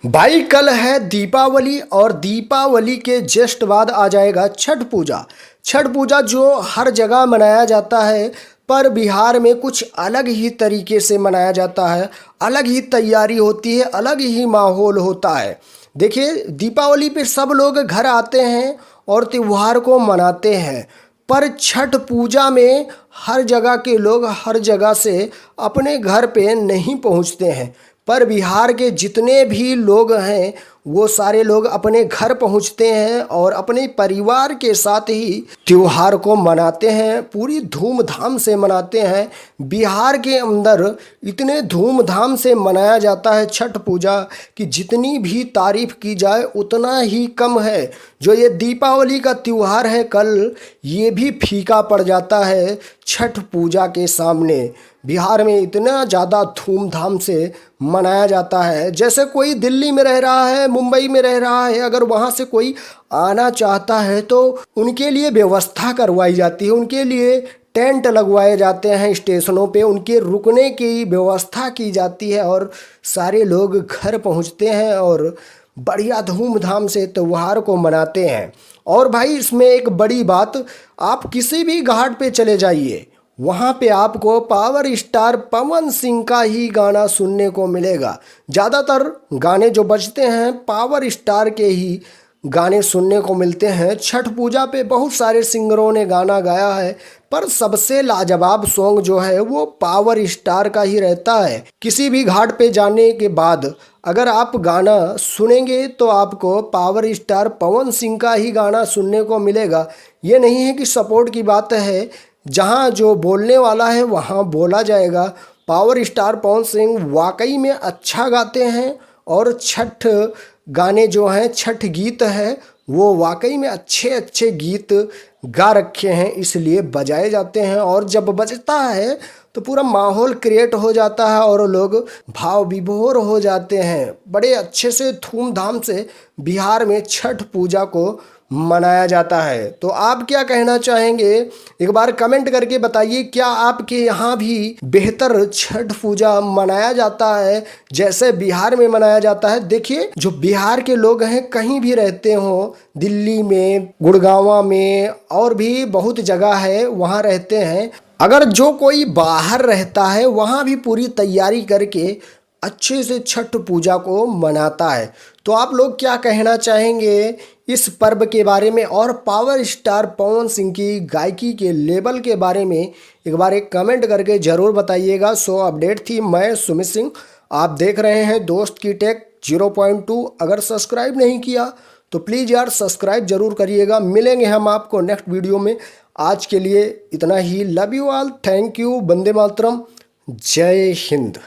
भाई कल है दीपावली और दीपावली के जस्ट बाद आ जाएगा छठ पूजा। छठ पूजा जो हर जगह मनाया जाता है, पर बिहार में कुछ अलग ही तरीके से मनाया जाता है। अलग ही तैयारी होती है, अलग ही माहौल होता है। देखिए, दीपावली पे सब लोग घर आते हैं और त्योहार को मनाते हैं, पर छठ पूजा में हर जगह के लोग हर जगह से अपने घर पे नहीं पहुंचते हैं। पर बिहार के जितने भी लोग हैं वो सारे लोग अपने घर पहुंचते हैं और अपने परिवार के साथ ही त्योहार को मनाते हैं, पूरी धूमधाम से मनाते हैं। बिहार के अंदर इतने धूमधाम से मनाया जाता है छठ पूजा कि जितनी भी तारीफ की जाए उतना ही कम है। जो ये दीपावली का त्योहार है कल, ये भी फीका पड़ जाता है छठ पूजा के सामने। बिहार में इतना ज़्यादा धूमधाम से मनाया जाता है, जैसे कोई दिल्ली में रह रहा है, मुंबई में रह रहा है, अगर वहाँ से कोई आना चाहता है तो उनके लिए व्यवस्था करवाई जाती है। उनके लिए टेंट लगवाए जाते हैं स्टेशनों पे, उनके रुकने की व्यवस्था की जाती है और सारे लोग घर पहुँचते हैं और बढ़िया धूमधाम से त्योहार को मनाते हैं। और भाई इसमें एक बड़ी बात, आप किसी भी घाट पे चले जाइए, वहाँ पे आपको पावर स्टार पवन सिंह का ही गाना सुनने को मिलेगा। ज़्यादातर गाने जो बजते हैं पावर स्टार के ही गाने सुनने को मिलते हैं। छठ पूजा पे बहुत सारे सिंगरों ने गाना गाया है, पर सबसे लाजवाब सॉन्ग जो है वो पावर स्टार का ही रहता है। किसी भी घाट पे जाने के बाद अगर आप गाना सुनेंगे तो आपको पावर स्टार पवन सिंह का ही गाना सुनने को मिलेगा। ये नहीं है कि सपोर्ट की बात है, जहाँ जो बोलने वाला है वहाँ बोला जाएगा। पावर स्टार पवन सिंह वाकई में अच्छा गाते हैं और छठ गाने जो हैं, छठ गीत है, वो वाकई में अच्छे अच्छे गीत गा रखे हैं, इसलिए बजाए जाते हैं। और जब बजता है तो पूरा माहौल क्रिएट हो जाता है और लोग भाव विभोर हो जाते हैं। बड़े अच्छे से धूमधाम से बिहार में छठ पूजा को मनाया जाता है। तो आप क्या कहना चाहेंगे, एक बार कमेंट करके बताइए। क्या आपके यहाँ भी बेहतर छठ पूजा मनाया जाता है जैसे बिहार में मनाया जाता है? देखिए, जो बिहार के लोग हैं कहीं भी रहते हो, दिल्ली में, गुड़गांव में और भी बहुत जगह है वहाँ रहते हैं, अगर जो कोई बाहर रहता है वहाँ भी पूरी तैयारी करके अच्छे से छठ पूजा को मनाता है। तो आप लोग क्या कहना चाहेंगे इस पर्व के बारे में और पावर स्टार पवन सिंह की गायकी के लेवल के बारे में? एक बार एक कमेंट करके ज़रूर बताइएगा। सो अपडेट थी, मैं सुमित सिंह, आप देख रहे हैं दोस्त की टेक 0.2। अगर सब्सक्राइब नहीं किया तो प्लीज़ यार सब्सक्राइब जरूर करिएगा। मिलेंगे हम आपको नेक्स्ट वीडियो में। आज के लिए इतना ही। Love you all, thank you, वंदे मातरम, जय हिंद।